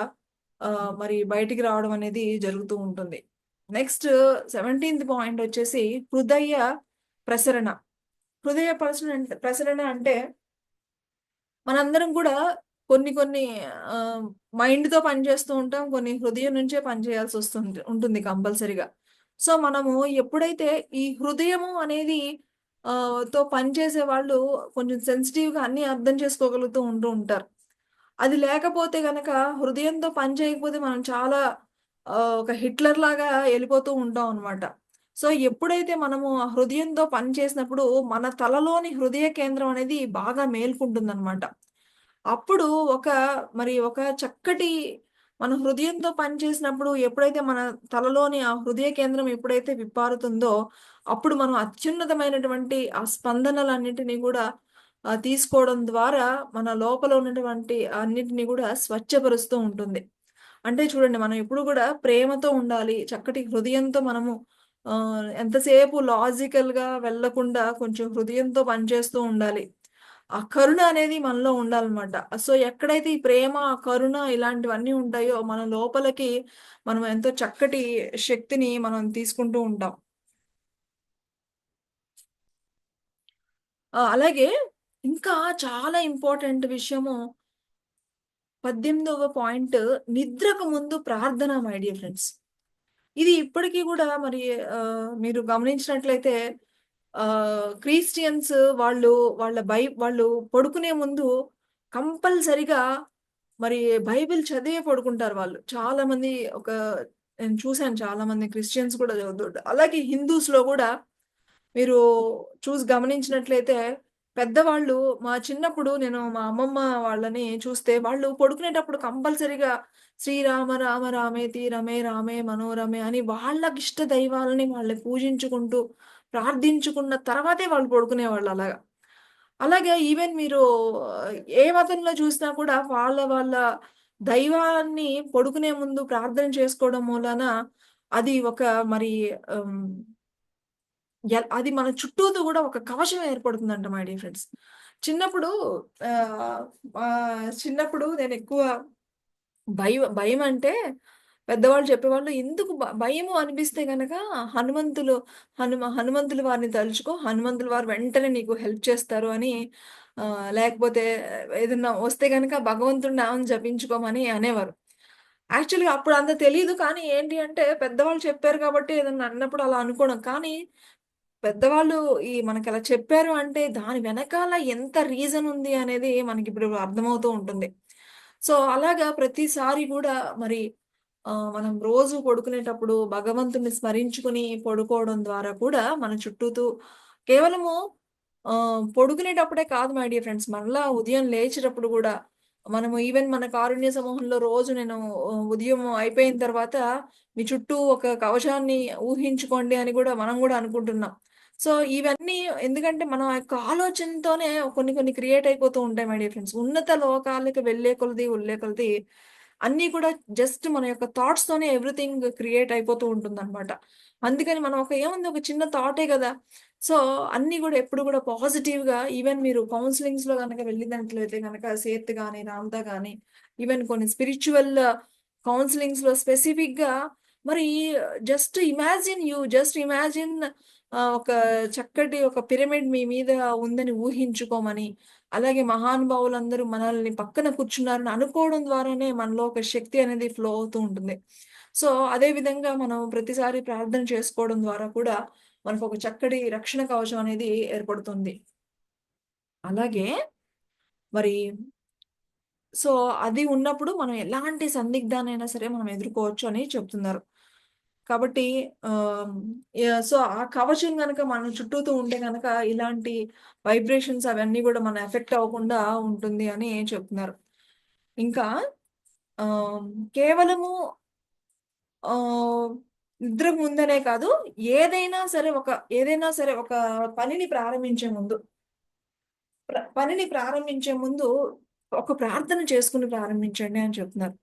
మరి బయటికి రావడం అనేది జరుగుతూ ఉంటుంది. నెక్స్ట్ 17థ్ పాయింట్ వచ్చేసి హృదయ ప్రసరణ. హృదయ ప్రసరణ అంటే మనందరం కూడా కొన్ని కొన్ని మైండ్‌తో పని చేస్తూ ఉంటాం. కొన్ని హృదయం నుంచే పని ఉంటుంది కంపల్సరీగా. సో, మనము ఎప్పుడైతే ఈ హృదయము అనేది తో పనిచేసే వాళ్ళు కొంచెం సెన్సిటివ్‌గా అన్నీ అర్థం చేసుకోగలుగుతూ ఉంటూ ఉంటారు. అది లేకపోతే గనక హృదయంతో పని చేయకపోతే మనం చాలా ఒక హిట్లర్‌లాగా ఎళ్ళిపోతూ ఉంటాం అనమాట. సో, ఎప్పుడైతే మనము ఆ హృదయంతో పని చేసినప్పుడు మన తలలోని హృదయ కేంద్రం అనేది బాగా మేల్కుంటుందనమాట. అప్పుడు ఒక ఒక చక్కటి మన హృదయంతో పనిచేసినప్పుడు ఎప్పుడైతే మన తలలోని ఆ హృదయ కేంద్రం ఎప్పుడైతే విప్పారుతుందో, అప్పుడు మనం అత్యున్నతమైనటువంటి ఆ స్పందనలన్నిటిని గూడా తీసుకోవడం ద్వారా మన లోపల ఉన్నటువంటి అన్నిటిని గూడా స్వచ్ఛపరుస్తూ ఉంటుంది. అంటే చూడండి మనం ఎప్పుడు గూడా ప్రేమతో ఉండాలి. చక్కటి హృదయంతో మనము ఎంతసేపు లాజికల్‌గా వెళ్ళకుండా కొంచెం హృదయంతో పనిచేస్తూ ఉండాలి. ఆ కరుణ అనేది మనలో ఉండాలనమాట. సో, ఎక్కడైతే ఈ ప్రేమ, కరుణ ఇలాంటివన్నీ ఉంటాయో మన లోపలికి మనం ఎంతో చక్కటి శక్తిని మనం తీసుకుంటూ ఉంటాం. అలాగే ఇంకా చాలా ఇంపార్టెంట్ విషయము 18వ పాయింట్ నిద్రకు ముందు ప్రార్థన మై డియర్ ఫ్రెండ్స్. ఇది ఇప్పటికి గూడా మరి మీరు గమనించినట్లయితే క్రిస్టియన్స్ వాళ్ళు వాళ్ళు పడుకునే ముందు కంపల్సరీగా మరి బైబిల్ చదివే పడుకుంటారు వాళ్ళు. చాలామంది నేను చూసాను చాలామంది క్రిస్టియన్స్ కూడా చదువుతుంటారు. అలాగే హిందూస్‌లో గూడా మీరు గమనించినట్లయితే పెద్దవాళ్ళు మా చిన్నప్పుడు నేను మా అమ్మమ్మ వాళ్ళని చూస్తే వాళ్ళు పడుకునేటప్పుడు కంపల్సరీగా శ్రీరామ రామ రామేతి రమే రామే మనోరమే అని వాళ్ళకిష్ట దైవాలని వాళ్ళు పూజించుకుంటూ, ప్రార్థించుకున్న తర్వాతే వాళ్ళు పడుకునేవాళ్ళు అలాగా. అలాగే ఈవెన్ మీరు ఏ మతంలో చూసినా కూడా వాళ్ళ దైవాన్ని పడుకునే ముందు ప్రార్థన చేసుకోవడం మూలాన అది ఒక మరి ఆహ్ అది మన చుట్టూతో గూడా ఒక కవచం ఏర్పడుతుందంట మై డియర్ ఫ్రెండ్స్. చిన్నప్పుడు ఆహ్, చిన్నప్పుడు నేనెక్కువ భయమంటే పెద్దవాళ్ళు చెప్పేవాళ్ళు, "ఎందుకు భయము అనిపిస్తే గనక హనుమంతులు హనుమంతుల వారిని తలుచుకో. హనుమంతుల వారు వెంటనే నీకు హెల్ప్ చేస్తారు" అని లేకపోతే ఏదన్నా వస్తే గనక భగవంతుడి నామం జపించుకోమని అనేవారు. యాక్చువల్‌గా అప్పుడు అంత తెలీదు. కానీ ఏంటి అంటే పెద్దవాళ్ళు చెప్పారు కాబట్టి ఏదన్నా అన్నప్పుడు అలా అనుకోవడం. కానీ పెద్దవాళ్ళు మనకలా చెప్పారు అంటే దాని వెనకాల ఎంత రీజన్ ఉంది అనేది మనకిప్పుడు అర్థమవుతూ ఉంటుంది. సో, అలాగా ప్రతిసారి గూడా మరి మనం రోజు పడుకునేటప్పుడు భగవంతుడిని స్మరించుకొని పడుకోవడం ద్వారా కూడా మన చుట్టూతూ కేవలము పడుకునేటప్పుడే కాదు మై డియర్ ఫ్రెండ్స్. మరలా ఉదయం లేచేటప్పుడు గూడా మనము ఈవెన్ మన కారుణ్య సమూహంలో రోజు నేను ఉదయం అయిపోయిన తర్వాత మీ చుట్టూ ఒక కవచాన్ని ఊహించుకోండి అని గూడా మనం గూడా అనుకుంటున్నాం. సో, ఇవన్నీ ఎందుకంటే మన యొక్క ఆలోచనతోనే కొన్ని కొన్ని క్రియేట్ అయిపోతూ ఉంటాయి మై డియర్ ఫ్రెండ్స్. ఉన్నత లోకాలకి వెళ్ళే కొలది, వెళ్ళే కొలది అన్నీ కూడా జస్ట్ మన యొక్క థాట్స్‌తోనే ఎవ్రీథింగ్ క్రియేట్ అయిపోతూ ఉంటుందనమాట. అందుకని మనం ఏముంది ఒక చిన్న థాటే గదా! సో, అన్నీ గూడా ఎప్పుడు గూడా పాజిటివ్‌గా ఈవెన్ మీరు కౌన్సెలింగ్స్‌లో గనక వెళ్ళినట్లయితే గనక సేత్ గాని, రామ్‌తా గాని ఈవెన్ కొన్ని స్పిరిచ్యువల్ కౌన్సెలింగ్స్‌లో స్పెసిఫిక్‌గా మరి జస్ట్ ఇమాజిన్ ఒక చక్కటి ఒక పిరమిడ్ మీ మీద ఉందని ఊహించుకోమని, అలాగే మహానుభావులందరూ మనల్ని పక్కన కూర్చున్నారని అనుకోవడం ద్వారానే మనలో ఒక శక్తి అనేది ఫ్లో అవుతూ ఉంటుంది. సో, అదే విధంగా మనం ప్రతిసారి ప్రార్థన చేసుకోవడం ద్వారా కూడా మనకొక చక్కటి రక్షణ కవచం అనేది ఏర్పడుతుంది. అలాగే మరి సో, అది ఉన్నప్పుడు మనం ఎలాంటి సందిగ్ధాన్నైనా సరే మనం ఎదుర్కోవచ్చు అని చెప్తున్నారు. కాబట్టి ఆహ్, సో, ఆ కవచం గనక మన చుట్టూతో ఉంటే గనక ఇలాంటి వైబ్రేషన్స్ అవన్నీ గూడా మన ఎఫెక్ట్ అవ్వకుండా ఉంటుంది అని చెప్తున్నారు. ఇంకా ఆహ్, కేవలము ఆహ్, నిద్రకు ముందనే కాదు, ఏదైనా సరే ఒక పనిని ప్రారంభించే ముందు పనిని ప్రారంభించే ముందు ఒక ప్రార్థన చేసుకొని ప్రారంభించండి అని చెప్తున్నారు.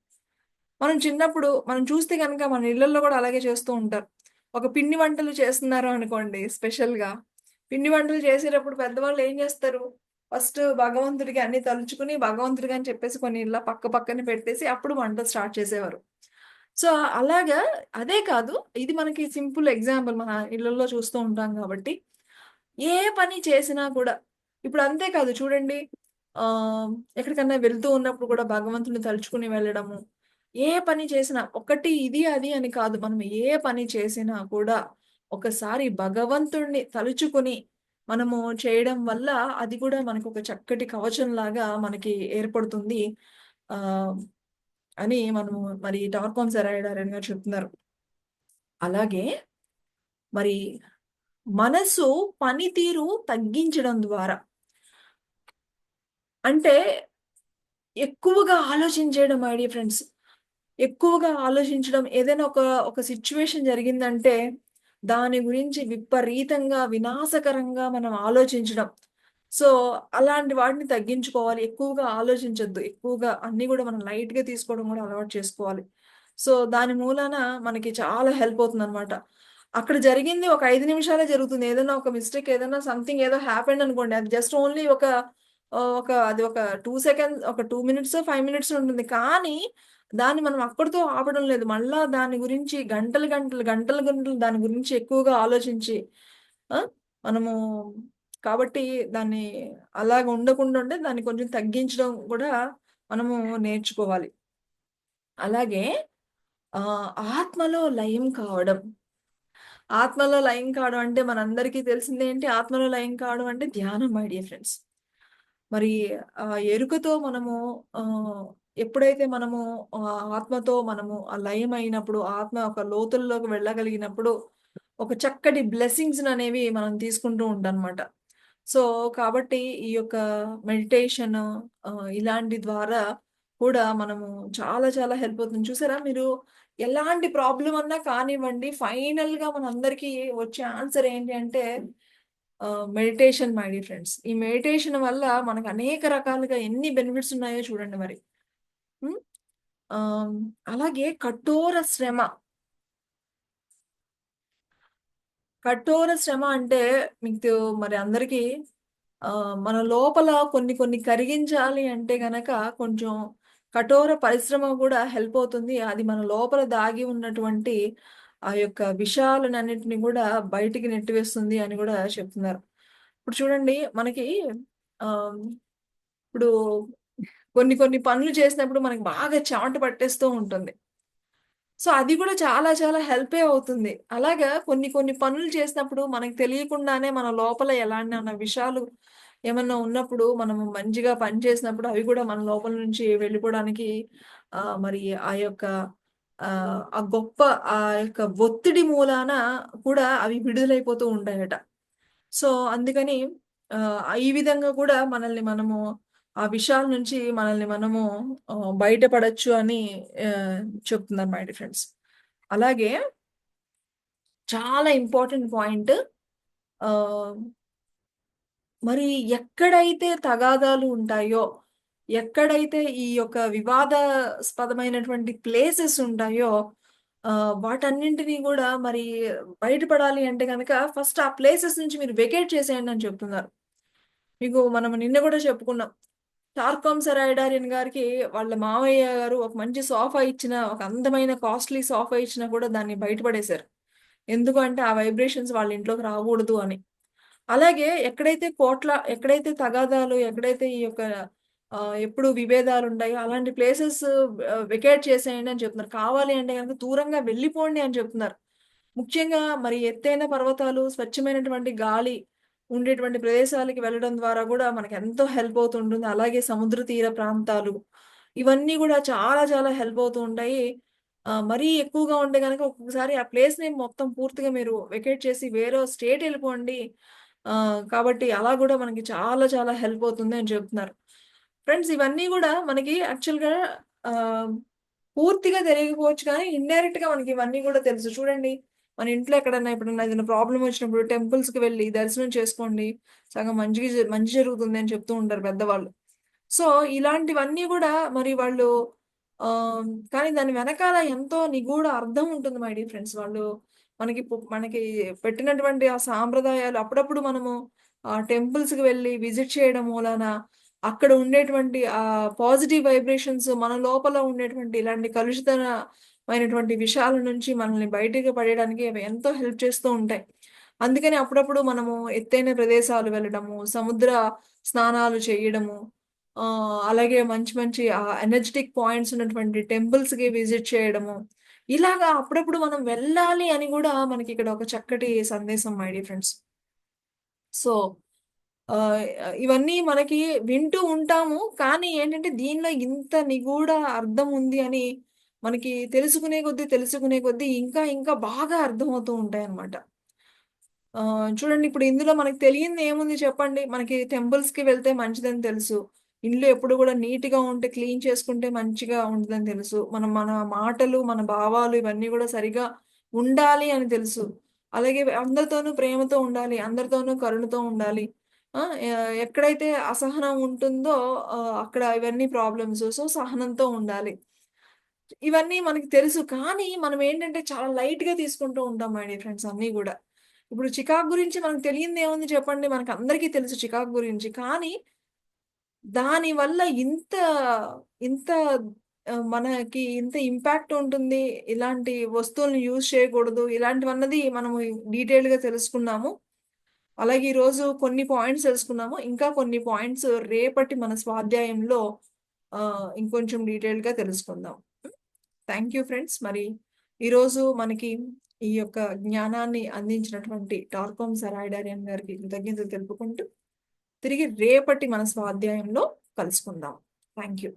మనం చూస్తే గనక మన ఇళ్లల్లో గూడా అలాగే చేస్తూ ఉంటారు. ఒక పిండి వంటలు చేస్తున్నారు అనుకోండి స్పెషల్‌గా. పిండి వంటలు చేసేటప్పుడు పెద్దవాళ్ళు ఏం జేస్తారు? ఫస్ట్ భగవంతుడికి అన్నీ తలుచుకొని, భగవంతుడికి అని చెప్పేసి కొన్ని ఇలా పక్క పక్కన పెట్టేసి అప్పుడు వంట స్టార్ట్ చేసేవారు. సో, అలాగా అదే కాదు. ఇది మనకి సింపుల్ ఎగ్జాంపుల్ మన ఇళ్లల్లో చూస్తూ ఉంటాం గాబట్టి, ఏ పని చేసినా కూడా ఇప్పుడు అంతే కాదు చూడండి. ఎక్కడికన్నా వెళ్తూ ఉన్నప్పుడు కూడా భగవంతుడిని తలుచుకుని వెళ్ళడము. ఏ పని చేసినా ఒకటి ఇది, అది అని కాదు. మనం ఏ పని చేసినా కూడా ఒకసారి భగవంతుడిని తలుచుకొని మనము చేయడం వల్ల అది కూడా మనకొక చక్కటి కవచంలాగా మనకి ఏర్పడుతుంది. ఆహ్, అని మనము మరి టార్కామ్ సెరాయిడారన్ గారు చెప్తున్నారు. అలాగే మరి మనసు పనితీరు తగ్గించడం ద్వారా అంటే ఎక్కువగా ఆలోచించేయడం మై డియర్ ఫ్రెండ్స్. ఎక్కువగా ఆలోచించడం ఏదైనా ఒక సిట్యుయేషన్ జరిగిందంటే, దాని గురించి విపరీతంగా, వినాశకరంగా మనం ఆలోచించడం. సో, అలాంటి వాటిని తగ్గించుకోవాలి. ఎక్కువగా ఆలోచించొద్దు. ఎక్కువగా అన్నీ గూడా మనం లైట్‌గా తీసుకోవడం గూడా అలవాటు చేసుకోవాలి. సో, దాని మూలాన మనకి చాలా హెల్ప్ అవుతుందనమాట. అక్కడ జరిగింది ఒక 5 నిమిషాలే జరుగుతుంది. ఏదైనా ఒక మిస్టేక్ ఏదైనా సంథింగ్ ఏదో హ్యాపెండ్ అనుకోండి. అది జస్ట్ ఓన్లీ ఒక 2 సెకండ్స్ ఒక 2 మినిట్సో, 5 మినిట్సో ఉంటుంది. కానీ దాన్ని మనం అక్కడితో ఆపడం లేదు. మళ్ళా దాని గురించి గంటలు దాని గురించి ఎక్కువగా ఆలోచించి ఆ! మనము కాబట్టి దాన్ని అలాగ ఉండకుండా ఉంటే దాన్ని కొంచెం తగ్గించడం గూడా మనము నేర్చుకోవాలి. అలాగే ఆహ్, ఆత్మలో లయం కావడం. ఆత్మలో లయం కావడం అంటే మనందరికీ తెలిసిందేంటి? ఆత్మలో లయం కావడం అంటే ధ్యానం మై డియర్ ఫ్రెండ్స్. మరి ఎరుకతో మనము ఆహ్, ఎప్పుడైతే మనము ఆత్మతో మనము లయమైనప్పుడు, ఆత్మ ఒక లోతుల్లోకి వెళ్ళగలిగినప్పుడు, ఒక చక్కటి బ్లెస్సింగ్స్‌ననేవి మనం తీసుకుంటూ ఉంటామనమాట. సో, కాబట్టి ఈ యొక్క మెడిటేషన్ ఇలాంటి ద్వారా కూడా మనము చాలా చాలా హెల్ప్ అవుతుంది. చూసారా మీరు ఎలాంటి ప్రాబ్లమ్ అన్నా కానివ్వండి, ఫైనల్‌గా మనందరికీ వచ్చే ఆన్సర్ ఏంటి అంటే మెడిటేషన్ మై డియర్ ఫ్రెండ్స్. ఈ మెడిటేషన్ వల్ల మనకు అనేక రకాలుగా ఎన్ని బెనిఫిట్స్ ఉన్నాయో చూడండి మరి. హ్మ్. ఆహ్, అలాగే కఠోర శ్రమ అంటే మీకు మరి అందరికీ మన లోపల కొన్ని కొన్ని కరిగించాలి అంటే గనక కొంచెం కఠోర పరిశ్రమ గూడా హెల్ప్ అవుతుంది. అది మన లోపల దాగి ఉన్నటువంటి ఆ యొక్క విషాలనన్నిటిని గూడా బయటికి నెట్టివేస్తుంది అని గూడా చెప్తున్నారు. ఇప్పుడు చూడండి మనకి ఆహ్, ఇప్పుడు కొన్ని కొన్ని పనులు చేసినప్పుడు మనకి బాగా చెమట పట్టేస్తూ ఉంటుంది. సో, అది గూడా చాలా చాలా హెల్పే అవుతుంది. అలాగా కొన్ని కొన్ని పనులు చేసినప్పుడు మనకు తెలియకుండానే మన లోపల ఎలాంటి విషాలు ఏమన్నా ఉన్నప్పుడు మనము మంచిగా పని చేసినప్పుడు అవి గూడా మన లోపల నుంచి వెళ్ళిపోవడానికి మరి ఆ యొక్క ఆ గొప్ప ఆ యొక్క ఒత్తిడి మూలాన కూడా అవి విడుదలైపోతూ ఉంటాయట. సో, అందుకని ఈ విధంగా కూడా మనల్ని మనము ఆ విషయాల నుంచి మనల్ని మనము బయటపడొచ్చు అని ఆహ్, చెప్తున్నారు మై డియర్ ఫ్రెండ్స్. అలాగే చాలా ఇంపార్టెంట్ పాయింట్ ఆహ్, మరి ఎక్కడైతే తగాదాలు ఉంటాయో, ఎక్కడైతే ఈ యొక్క వివాదాస్పదమైనటువంటి ప్లేసెస్ ఉంటాయో, వాటన్నింటిని గూడా మరి బయటపడాలి అంటే గనక ఫస్ట్ ఆ ప్లేసెస్ నుంచి మీరు వెకేట్ చేసేయండి అని చెప్తున్నారు. మీకు మనం నిన్న గూడా చెప్పుకున్నాం. 'టార్కామ్ సెరాయిడారియన్' గారికి వాళ్ళ మావయ్య గారు ఒక మంచి సోఫా ఇచ్చిన, ఒక అందమైన కాస్ట్‌లీ సోఫా ఇచ్చినా కూడా దాన్ని బయట పడేశారు. ఎందుకు అంటే ఆ వైబ్రేషన్స్ వాళ్ళ ఇంట్లోకి రాకూడదు అని. అలాగే ఎక్కడైతే తగాదాలు, ఎక్కడైతే ఈ యొక్క ఎప్పుడు విభేదాలుంటాయో అలాంటి ప్లేసెస్ వెకేట్ చేసేయండి అని చెప్తున్నారు. కావాలి అంటే గనక దూరంగా వెళ్ళిపోండి అని చెప్తున్నారు. ముఖ్యంగా మరి ఎత్తైన పర్వతాలు, స్వచ్ఛమైనటువంటి గాలి ఉండేటువంటి ప్రదేశాలకి వెళ్ళడం ద్వారా గూడా మనకెంతో హెల్ప్ అవుతుంటుంది. అలాగే సముద్ర తీర ప్రాంతాలు, ఇవన్నీ గూడా చాలా చాలా హెల్ప్ అవుతూ ఉంటాయి. మరీ ఎక్కువగా ఉంటే గనక ఒక్కొక్కసారి ఆ ప్లేస్‌ని మొత్తం పూర్తిగా మీరు వెకేట్ చేసి వేరే స్టేట్ ఎళ్ళిపోండి. కాబట్టి అలా గూడా మనకి చాలా చాలా హెల్ప్ అవుతుంది అని చెప్తున్నారు. ఫ్రెండ్స్ ఇవన్నీ గూడా మనకి యాక్చువల్‌గా ఆహ్, పూర్తిగా తెలియకపోవచ్చు కానీ, ఇండైరెక్ట్‌గా మనకి ఇవన్నీ గూడా తెలుసు. చూడండి, మన ఇంట్లో ఎక్కడన్నా ఎప్పుడన్నా ఏదైనా ప్రాబ్లమ్ వచ్చినప్పుడు టెంపుల్స్‌కి వెళ్లి దర్శనం చేసుకోండి. సగం మంచి జరుగుతుంది అని చెప్తూ ఉంటారు పెద్దవాళ్ళు. సో, ఇలాంటివన్నీ గూడా మరి వాళ్ళు కానీ దాని వెనకాల ఎంతో నిగూఢ అర్థం ఉంటుంది మై డియర్ ఫ్రెండ్స్. వాళ్ళు మనకి పెట్టినటువంటి ఆ సాంప్రదాయాలు అప్పుడప్పుడు మనము టెంపుల్స్‌కి వెళ్లి విజిట్ చేయడం మూలాన అక్కడ ఉండేటువంటి పాజిటివ్ వైబ్రేషన్స్ మన లోపల ఉండేటువంటి ఇలాంటి కలుషితమైనటువంటి విషయాల నుంచి మనల్ని బయటికి పడేయడానికి అవి ఎంతో హెల్ప్ చేస్తూ ఉంటాయి. అందుకని అప్పుడప్పుడు మనము ఎత్తైన ప్రదేశాలు వెళ్ళడము, సముద్ర స్నానాలు చేయడము, అలాగే మంచి మంచి ఎనర్జిటిక్ పాయింట్స్ ఉన్నటువంటి టెంపుల్స్‌కి విజిట్ చేయడము. ఇలాగా అప్పుడప్పుడు మనం వెళ్ళాలి అని గూడా మనకిక్కడ ఒక చక్కటి సందేశం మై డియర్ ఫ్రెండ్స్. సో, ఆహ్, ఇవన్నీ మనకి వింటూ ఉంటాము. కానీ ఏంటంటే దీనిలో ఇంత నిగూఢ అర్థం ఉంది అని మనకి తెలుసుకునే కొద్దీ ఇంకా ఇంకా బాగా అర్థమవుతూ ఉంటాయన్నమాట. చూడండి, ఇప్పుడు ఇందులో మనకు తెలియంది ఏముంది చెప్పండి? మనకి టెంపుల్స్‌కి వెళ్తే మంచిదని తెలుసు. ఇల్లు ఎప్పుడు గూడా నీట్‌గా ఉంటే, క్లీన్ చేసుకుంటే మంచిగా ఉంటదని తెలుసు. మన మాటలు, మన భావాలు ఇవన్నీ గూడా సరిగా ఉండాలి అని తెలుసు. అలాగే అందరితోనూ ప్రేమతో ఉండాలి. అందరితోనూ కరుణతో ఉండాలి. ఆ! ఎక్కడైతే అసహనం ఉంటుందో అక్కడ ఇవన్నీ ప్రాబ్లమ్స్. సో, సహనంతో ఉండాలి. ఇవన్నీ మనకి తెలుసు. కానీ మనమేంటంటే చాలా లైట్‌గా తీసుకుంటూ ఉంటాం మై డియర్ ఫ్రెండ్స్ అన్నీ గూడా. ఇప్పుడు చికాకు గురించి మనకు తెలియందేముంది చెప్పండి? మనకందరికీ తెలుసు చికాకు గురించి. కానీ దానివల్ల ఇంత మనకి ఇంత ఇంపాక్ట్ ఉంటుంది. ఇలాంటి వస్తువులను యూజ్ చేయకూడదు. ఇలాంటివన్నది మనము డీటెయిల్డ్‌గా తెలుసుకున్నాము. అలాగే ఈరోజు కొన్ని పాయింట్స్ తెలుసుకున్నాము. ఇంకా కొన్ని పాయింట్స్ రేపటి మన స్వాధ్యాయంలో ఇంకొంచెం డీటెయిల్డ్‌గా తెలుసుకుందాం. Thank you friends. మరి ఈరోజు మనకి ఈ యొక్క జ్ఞానాన్ని అందించినటువంటి టార్కోమ్ సరాయిడారియన్ గారికి కృతజ్ఞతలు తెలుపుకుంటూ, తిరిగి రేపటి మన స్వాధ్యాయంలో కలుసుకుందాం. Thank you.